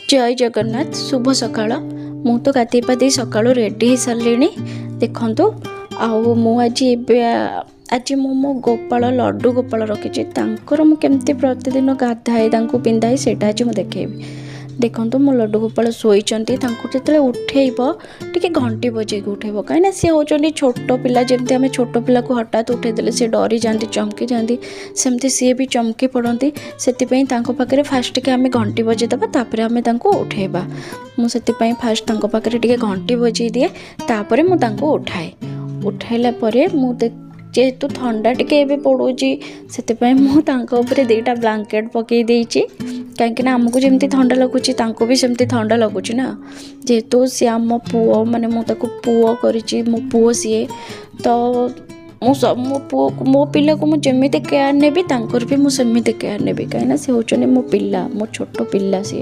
जय जगन्नाथ शुभ सकाळ मु तो गाधे पाधे सकाळु रेडी हो सारे देखु आज मो गोपाल लड्डू गोपाल रखी मुझे प्रतिदिन गाधाए पिंधाए से आज मुझे देखेबी। देखो मो लड्डू गोपाल शोचती जो उठेब टे घंटी बजे उठेब कहीं सी होती छोट पिला जमी आम छोट पिला को हठात उठेदेले सी डरी जाती चमकी जाती सेमती सी भी चमकी पड़ती से पाखे फास्ट टे आम घंटी बजेदेवा तापर आम उठेबा मुझे फास्ट पाखे टे घंटी बजे दिए तापर मुझे उठाए उठाइला जेहेतु ठंडा टे पड़ू से मुझे दीटा ब्लांकेट पकई देची कहीं आमको जमी ठंडा लगुच भी सेमती ठंडा लगुच ना जेहेतु सी आम पुओ माने मुझे पुओ करी मो पुओ सी तो मो पुओ मो पिला को मुझे केयर ने भी मुझे केयर ने कहीं सी होचने मो पिला मो छोट पिला सी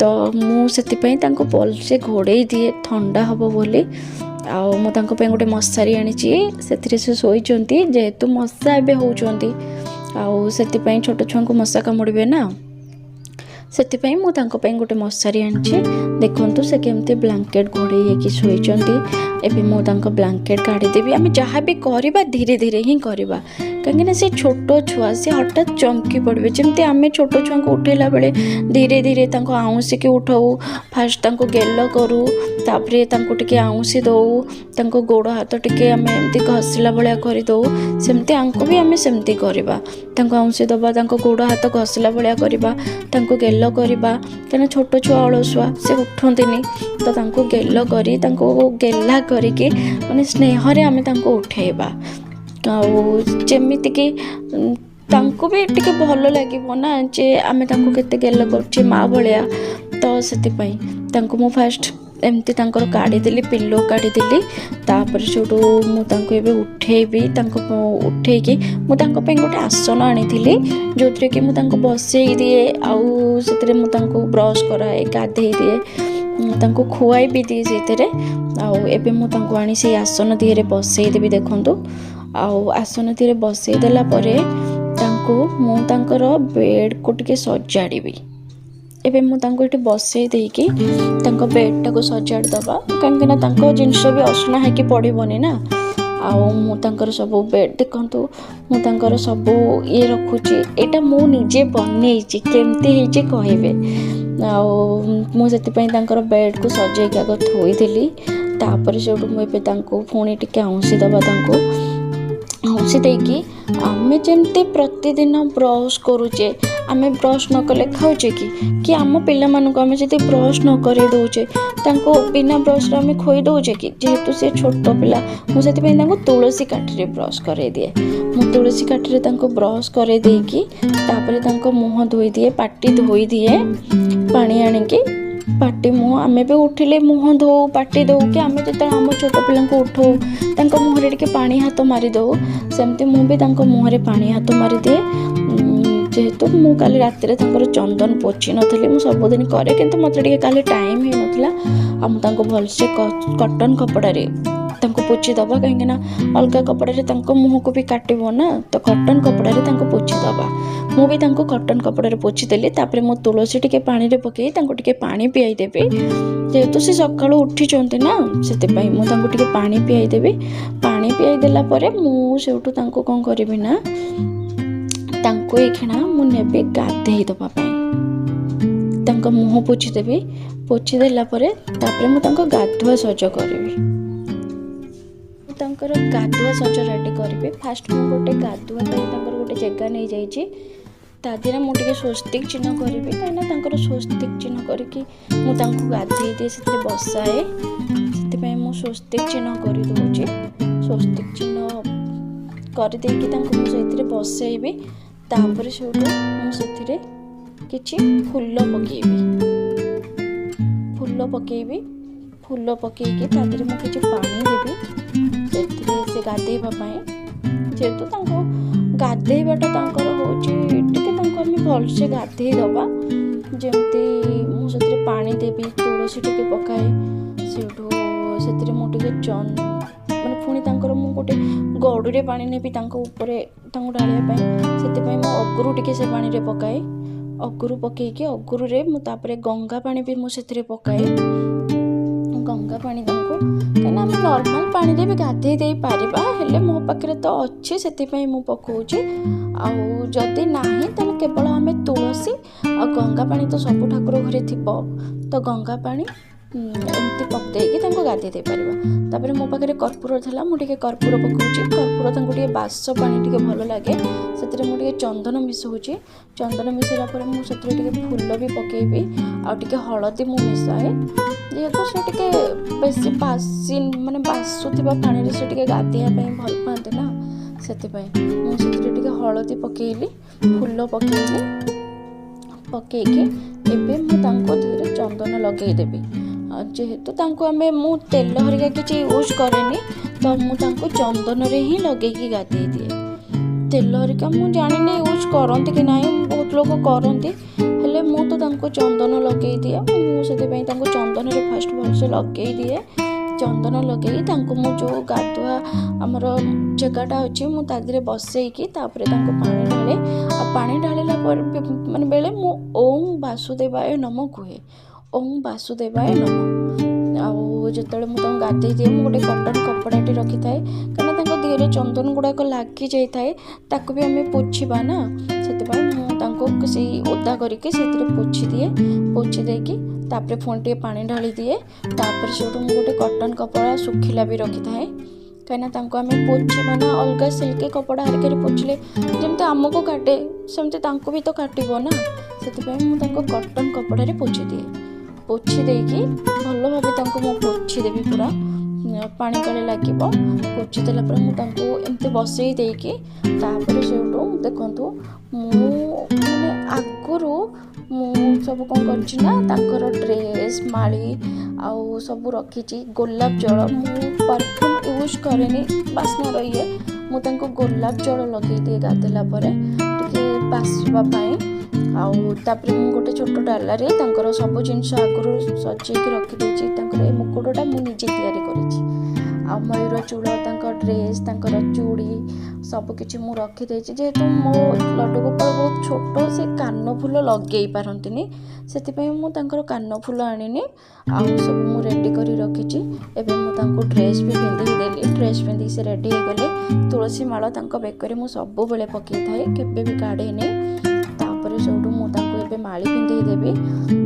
तो मुझे भलसे घोड़े दिए ठंडा हम बोली मुझे गोटे मशारी आनी से शोचती जेहेतु मशा एवं होती से छोट छुआ को मशा कामुड़े ना से मुझे गोटे मशारी आनी देखु से केमती ब्लांकेट घोड़े शोचती एवं मुझे ब्लांकेट काढ़ीदेवी आम जहाँ भी करवा धीरे धीरे ही करवा कहीं से छोट छुआ सी हठात चमकी पड़े जमी आम छोट छुआ को उठेला बेले धीरे धीरे आउंसिकी उठाऊ फास्ट गेल करूँ तापर टे आउंसी दऊ गोड़ हाथ टे आम एमती घसला भाया करदे सेमती आंको भी आम सेमती करवा आउंसी दबा गोड़ हाथ घसला भाया करवा गेल करवा कहीं छोट छुआ अलसुआ से उठती तो गेल करी गेला करके माने स्नेहरे आम उठेबा जमीक भी टे भल लगे ना जे आम केते गेल कर माँ भाया तो से मु फास्ट एमती काढ़ीदेली पिलो काढ़ीदेली तापर सेठू मुझे उठेबी उठेकी मुझे गोटे आसन आनी जो थी कि मुझे बसई दिए आउ से मुझे ब्रश कराए गाधे दिए खुआई भी दिए से आबे मुझे से आसन दिए बसई देवी देखु आसन दिए बसई देला मुझे बेड को टे सजाड़ी एबे मुझे बसई देकी बेड टाक सजाड़ दबा कहीं जिनस भी असना है पड़ोनी ना आउ सब बेड देखु मुझे सब ये रखुची यहाँ मुझे बनई केमती कहे मुझे बेड को सजेक आग थोईदेली तापर से मुझे पुणी टे आउंसी दबा हौसी देकी आमे जमती प्रतिदिन ब्रश करुचे आमे ब्रश न कले खाऊचे कि आम पिला मानक आमे जदि ब्रश न करे दउचे बिना ब्रश रे आमे खोई दउचे कि जेहेतु से छोट पिला मुझे तुलसी काठी ब्रश करे दिए मु तुलसी काठी ब्रश करे देकी तापर मुँह धोई दिए पाटी धोई दिए पानी आनिकी पाटी मुँह आम भी उठिले मुँह धो पाटी दो कि आम जो आम छोट पिला उठाऊ मुहर टे पानी हाथ मारिदे सेमती मुझे मुहर पानी हाथ मारिदिए जेहेतु मु काली राति चंदन पोची नी मुझे सबुदिन करे कि मत काली टाइम ही नाला मुझे भलसे कटन कपड़े पोची दबा कहीं अलग कपड़े मुँह को भी काटब ना तो कटन कपड़े पोची दबा मुझे कटन कपड़े पोची देली तापर मो तुलसी टे पानी रे पकई टे पानी पियाई देवी जेहेतु से सका उठी ना से मुझे पानी पियाई देवी पानी पियाई देला मुझे कौन करी ना एखिना मुझे गाधे दवापाई मुँह पोछीदेवी पोछी देला मुझे गाधुआ सज करी गाधुआ सज रेडी करी फास्ट मुझे गोटे गाधुआ गोटे जगह नहीं जाइए तादीर मुझे स्वस्तिक चिन्ह करी कहीं स्वस्तिक चिन्ह करके मुझे गाधे दिए से बसाए से स्वस्तिक चिन्ह करदे स्वस्तिक चिन्ह करदे बसैबी तापर से किछि फूल पकेबी फूल पकईकी तादीर मुझे किछि पानी देवी से गाधेवाई जेहेतु गाधेवाटा हमें भलसे गाधे दबा जमती मुझे पानी देवी तुलसी टे पकाए से मुझे मैंने पुणी गोटे गड़े पानी नेबी ऊपर ढालिया से अगरू टे से पानी रे पकाए ଅଗୁରୁ ପକେଇକି ଅଗୁରୁରେ ମୁଁ ତାପରେ ଗଙ୍ଗା ପାଣି ବି ମୁଁ ସେଥିରେ ପକାଏ। ଗଙ୍ଗା ପାଣି ତାଙ୍କୁ କାହିଁକିନା ଆମେ ନର୍ମାଲ୍ ପାଣିରେ ବି ଗାଧେଇ ଦେଇପାରିବା, ହେଲେ ମୋ ପାଖରେ ତ ଅଛି ସେଥିପାଇଁ ମୁଁ ପକାଉଛି। ଆଉ ଯଦି ନାହିଁ ତାହେଲେ କେବଳ ଆମେ ତୁଳସୀ ଆଉ ଗଙ୍ଗା ପାଣି ତ ସବୁ ଠାକୁର ଘରେ ଥିବ, ତ ଗଙ୍ଗା ପାଣି ଏମିତି ପକେଇକି ତାଙ୍କୁ ଗାଧେଇ ଦେଇପାରିବା। ତାପରେ ମୋ ପାଖରେ କର୍ପୂର ଥିଲା, ମୁଁ ଟିକେ କର୍ପୂର ପକାଉଛି। କର୍ପୂର ତାଙ୍କୁ ଟିକେ ବାସ ପାଣି ଟିକେ ଭଲ ଲାଗେ, ସେଥିରେ ମୁଁ ଟିକେ ଚନ୍ଦନ ମିଶାଉଛି। ଚନ୍ଦନ ମିଶାଇଲା ପରେ ମୁଁ ସେଥିରେ ଟିକେ ଫୁଲ ବି ପକାଇବି, ଆଉ ଟିକେ ହଳଦୀ ମୁଁ ମିଶାଏ। ଯେହେତୁ ସେ ଟିକେ ବେଶୀ ମାନେ ବାସୁଥିବା ପାଣିରେ ସେ ଟିକେ ଗାଧେଇବା ପାଇଁ ଭଲ ପାଆନ୍ତି ନା, ସେଥିପାଇଁ ମୁଁ ସେଥିରେ ଟିକେ ହଳଦୀ ପକାଇଲି, ଫୁଲ ପକାଇଲି। ପକାଇକି ଏବେ ମୁଁ ତାଙ୍କୁ ଧୀରେ ଚନ୍ଦନ ଲଗାଇଦେବି। ଯେହେତୁ ତାଙ୍କୁ ମୁଁ ତେଲ ହରିକା କିଛି ୟୁଜ୍ କରେନି, ତ ମୁଁ ତାଙ୍କୁ ଚନ୍ଦନରେ ହିଁ ଲଗେଇକି ଗାଧେଇ ଦିଏ। ତେଲ ହରିକା ମୁଁ ଜାଣିନି ୟୁଜ୍ କରନ୍ତି କି ନାହିଁ, ବହୁତ ଲୋକ କରନ୍ତି, ହେଲେ ମୁଁ ତ ତାଙ୍କୁ ଚନ୍ଦନ ଲଗେଇ ଦିଏ। ମୁଁ ସେଥିପାଇଁ ତାଙ୍କୁ ଚନ୍ଦନରେ ଫାଷ୍ଟ ଭଲସେ ଲଗେଇ ଦିଏ। ଚନ୍ଦନ ଲଗେଇ ତାଙ୍କୁ ମୁଁ ଯେଉଁ ଗାଧୁଆ ଆମର ଜାଗାଟା ଅଛି ମୁଁ ତା ଦେହରେ ବସେଇକି ତାପରେ ତାଙ୍କୁ ପାଣି ଢାଳେ। ଆଉ ପାଣି ଢାଳିଲା ପରେ ମାନେ ବେଳେ ମୁଁ ଓମ୍ ବାସୁଦେବାୟ ନମ କୁହେ, ଓମ୍ ବାସୁଦେବାୟ ନମ। ଆଉ ଯେତେବେଳେ ମୁଁ ତାଙ୍କୁ ଗାଧେଇ ଦିଏ ମୁଁ ଗୋଟେ କଟନ୍ କପଡ଼ାଟି ରଖିଥାଏ, କାହିଁକିନା ତାଙ୍କ ଦେହରେ ଚନ୍ଦନ ଗୁଡ଼ାକ ଲାଗି ଯାଇଥାଏ, ତାକୁ ବି ଆମେ ପୋଛିବା ନା, ସେଥିପାଇଁ ମୁଁ ତାଙ୍କୁ ସେଇ ଓଦା କରିକି ସେଇଥିରେ ପୋଛି ଦିଏ। ପୋଛି ଦେଇକି ତାପରେ ପୁଣି ଟିକେ ପାଣି ଢାଳି ଦିଏ। ତାପରେ ସେଇଠୁ ମୁଁ ଗୋଟେ କଟନ୍ କପଡ଼ା ଶୁଖିଲା ବି ରଖିଥାଏ, କାହିଁକିନା ତାଙ୍କୁ ଆମେ ପୋଛିବା ନା। ଅଲଗା ସିଲ୍କି କପଡ଼ା ହାରିକାରେ ପୋଛିଲେ ଯେମିତି ଆମକୁ କାଟେ ସେମିତି ତାଙ୍କୁ ବି ତ କାଟିବ ନା, ସେଥିପାଇଁ ମୁଁ ତାଙ୍କୁ କଟନ୍ କପଡ଼ାରେ ପୋଛି ଦିଏ। ପୋଛି ଦେଇକି ଭଲ ଭାବେ ତାଙ୍କୁ ମୁଁ ପୋଛି ଦେବି, ପୁରା ପାଣି କାଳେ ଲାଗିବ। ପୋଛି ଦେଲା ପରେ ମୁଁ ତାଙ୍କୁ ଏମିତି ବସେଇ ଦେଇକି ତାପରେ ସେଇଠୁ ଦେଖନ୍ତୁ ମୁଁ ମାନେ ଆଗରୁ ମୁଁ ସବୁ କ'ଣ କରିଛି ନା ତାଙ୍କର ଡ୍ରେସ୍ ମାଳି ଆଉ ସବୁ ରଖିଛି। ଗୋଲାପ ଜଳ, ମୁଁ ପରଫ୍ୟୁମ୍ ୟୁଜ୍ କରେନି ବାସ୍ନାର ମୁଁ ତାଙ୍କୁ ଗୋଲାପ ଜଳ ଲଗେଇ ଦିଏ ଗାଧେଇଲା ପରେ ଟିକେ ବାସିବା ପାଇଁ। ଆଉ ତାପରେ ମୁଁ ଗୋଟେ ଛୋଟ ଡାଲାରେ ତାଙ୍କର ସବୁ ଜିନିଷ ଆଗରୁ ସଜେଇକି ରଖିଦେଇଛି। ତାଙ୍କର ଏ ମୁକୁଟଟା ମୁଁ ନିଜେ ତିଆରି କରିଛି, ଆଉ ମୟୂର ଚୂଳ, ତାଙ୍କ ଡ୍ରେସ୍, ତାଙ୍କର ଚୁଡ଼ି ସବୁକିଛି ମୁଁ ରଖିଦେଇଛି। ଯେହେତୁ ମୋ ଲଡ଼ୁ ଗୋପାଳ ବହୁତ ଛୋଟ, ସେ କାନ ଫୁଲ ଲଗେଇ ପାରନ୍ତିନି, ସେଥିପାଇଁ ମୁଁ ତାଙ୍କର କାନ ଫୁଲ ଆଣିନି। ଆଉ ସବୁ ମୁଁ ରେଡ଼ି କରି ରଖିଛି। ଏବେ ମୁଁ ତାଙ୍କୁ ଡ୍ରେସ୍ ବି ପିନ୍ଧେଇ ଦେଲି। ଡ୍ରେସ୍ ପିନ୍ଧିକି ସେ ରେଡ଼ି ହେଇଗଲେ। ତୁଳସୀ ମାଳ ତାଙ୍କ ବେକରେ ମୁଁ ସବୁବେଳେ ପକାଇଥାଏ, କେବେ ବି କାଢ଼େନି। ତାପରେ ସେଇଠୁ ମୁଁ ତାଙ୍କୁ ଏବେ ମାଳି ପିନ୍ଧେଇ ଦେବି।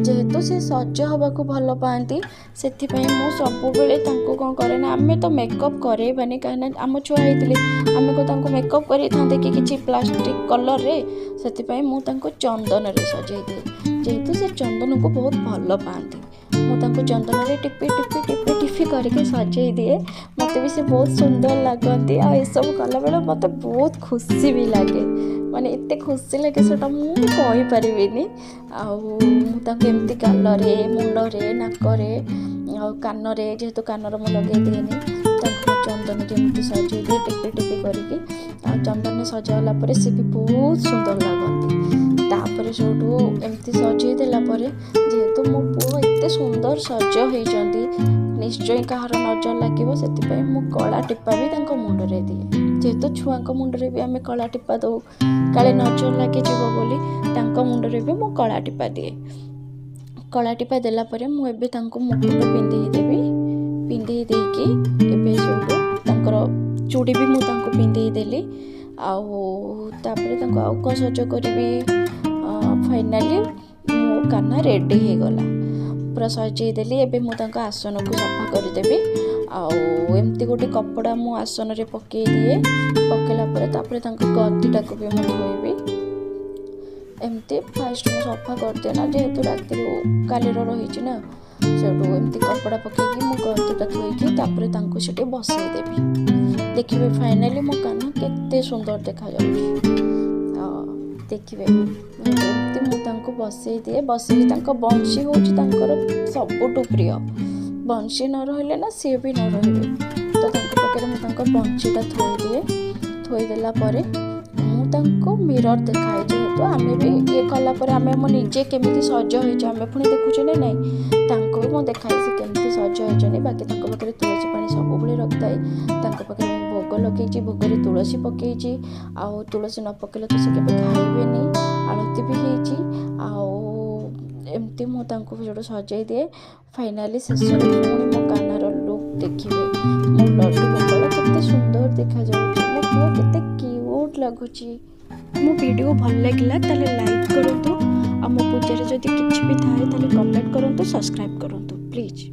ଯେହେତୁ ସେ ସଜ ହେବାକୁ ଭଲ ପାଆନ୍ତି, ସେଥିପାଇଁ ମୁଁ ସବୁବେଳେ ତାଙ୍କୁ କ'ଣ କରେ ନା, ଆମେ ତ ମେକଅପ୍ କରେଇବାନି, କାହିଁକିନା ଆମ ଛୁଆ ହେଇଥିଲେ ଆମେ କ'ଣ ତାଙ୍କୁ ମେକଅପ୍ କରେଇଥାନ୍ତେ କି କିଛି ପ୍ଲାଷ୍ଟିକ୍ କଲର୍ରେ, ସେଥିପାଇଁ ମୁଁ ତାଙ୍କୁ ଚନ୍ଦନରେ ସଜେଇ ଦିଏ। ଯେହେତୁ ସେ ଚନ୍ଦନକୁ ବହୁତ ଭଲ ପାଆନ୍ତି, ମୁଁ ତାଙ୍କୁ ଚନ୍ଦନରେ ଟିପି ଟିପି ଟିପି ଟିପି କରିକି ସଜେଇ ଦିଏ। ମୋତେ ବି ସେ ବହୁତ ସୁନ୍ଦର ଲାଗନ୍ତି, ଆଉ ଏସବୁ କଲାବେଳେ ମୋତେ ବହୁତ ଖୁସି ବି ଲାଗେ, ମାନେ ଏତେ ଖୁସି ଲାଗେ ସେଟା ମୁଁ କହିପାରିବିନି। ଆଉ ମୁଁ ତାଙ୍କୁ ଏମିତି ଗାଲରେ, ମୁଣ୍ଡରେ, ନାକରେ ଆଉ କାନରେ, ଯେହେତୁ କାନର ମୁଁ ଲଗେଇ ଦିଏନି, ତାଙ୍କୁ ମୁଁ ଚନ୍ଦନରେ ଏମିତି ସଜେଇ ଦିଏ ଟିପି ଟିପି କରିକି। ଆଉ ଚନ୍ଦନରେ ସଜାଇଲା ପରେ ସେ ବି ବହୁତ ସୁନ୍ଦର ଲାଗନ୍ତି। ତାପରେ ସେଇଠୁ ଏମିତି ସଜେଇ ଦେଲା ପରେ, ଯେହେତୁ ମୋ ପୁଅ ଏତେ ସୁନ୍ଦର ସଜ ହେଇଛନ୍ତି, ନିଶ୍ଚୟ କାହାର ନଜର ଲାଗିବ, ସେଥିପାଇଁ ମୁଁ କଳା ଟିପା ବି ତାଙ୍କ ମୁଣ୍ଡରେ ଦିଏ। ଯେହେତୁ ଛୁଆଙ୍କ ମୁଣ୍ଡରେ ବି ଆମେ କଳା ଟିପା ଦେଉ, କାଳେ ନଜର ଲାଗିଯିବ ବୋଲି, ତାଙ୍କ ମୁଣ୍ଡରେ ବି ମୁଁ କଳା ଟିପା ଦିଏ। କଳା ଟିପା ଦେଲା ପରେ ମୁଁ ଏବେ ତାଙ୍କୁ ମୁକୁଟ ପିନ୍ଧେଇ ଦେବି। ପିନ୍ଧେଇ ଦେଇକି ଏବେ ସେଇଠୁ ତାଙ୍କର ଚୁଡ଼ି ବି ମୁଁ ତାଙ୍କୁ ପିନ୍ଧେଇ ଦେଲି। ଆଉ ତାପରେ ତାଙ୍କୁ ଆଉ କ'ଣ ସଜ କରିବି, ଫାଇନାଲି ମୋ କାହ୍ନା ରେଡ଼ି ହେଇଗଲା, ପୁରା ସଜେଇ ଦେଲି। ଏବେ ମୁଁ ତାଙ୍କ ଆସନକୁ ସଫା କରିଦେବି। ଆଉ ଏମିତି ଗୋଟେ କପଡ଼ା ମୁଁ ଆସନରେ ପକାଇ ଦିଏ। ପକାଇଲା ପରେ ତାପରେ ତାଙ୍କ ଗଦିଟାକୁ ବି ମୁଁ ଧୋଇବି। ଏମିତି ଫାଷ୍ଟ ମୁଁ ସଫା କରିଦିଏ ନା, ଯେହେତୁ ରାତିରୁ କାଲିର ରହିଛି ନା, ସେଠୁ ଏମିତି କପଡ଼ା ପକାଇକି ମୁଁ ଗଦିଟା ଧୋଇକି ତାପରେ ତାଙ୍କୁ ସେଠି ବସେଇ ଦେବି। ଦେଖିବେ ଫାଇନାଲି ମୋ କାହ୍ନା କେତେ ସୁନ୍ଦର ଦେଖାଯାଉଛି। ଦେଖିବେ ଏମିତି ମୁଁ ତାଙ୍କୁ ବସେଇ ଦିଏ। ବସେଇକି ତାଙ୍କ ବଂଶୀ ହେଉଛି ତାଙ୍କର ସବୁଠୁ ପ୍ରିୟ। ବଂଶୀ ନ ରହିଲେ ନା ସିଏ ବି ନ ରହିବେ, ତ ତାଙ୍କ ପାଖରେ ମୁଁ ତାଙ୍କ ବଂଶୀଟା ଥୋଇଦିଏ। ଥୋଇଦେଲା ପରେ ମୁଁ ତାଙ୍କୁ ମିରର ଦେଖାଏ, ଯେହେତୁ ଆମେ ବି ଇଏ କଲା ପରେ ଆମେ ନିଜେ କେମିତି ସଜ ହେଇଛୁ ଆମେ ପୁଣି ଦେଖୁଛୁ ନା ନାହିଁ, ତାଙ୍କୁ ବି ମୁଁ ଦେଖାଏ ସେ କେମିତି ସଜ ହେଇଛନ୍ତି। ବାକି ତାଙ୍କ ପାଖରେ ତୁଳସୀ ପାଣି ସବୁବେଳେ ରଖିଥାଏ। ତାଙ୍କ ପାଖରେ ମୁଁ ଭୋଗ ଲଗେଇଛି, ଭୋଗରେ ତୁଳସୀ ପକେଇଛି, ଆଉ ତୁଳସୀ ନ ପକେଇଲେ ତ ସେ କେବେ ଖାଇବେନି। आरती भी ହେଇଛି ଆଉ एमती मु जो सजाई दिए फाइनाली शेष पुणी मो कान्हार लुक देखिए मो लड्डू गोपाल केते सुंदर देखा जाउछि मो पुओ केते क्यूट लगुच मो वीडियो भल लगिला ताले लाइक करंतु आ मो पूजा रे जदी किछि भी थाए ताले कमेंट करंतु सब्सक्राइब करंतु प्लीज।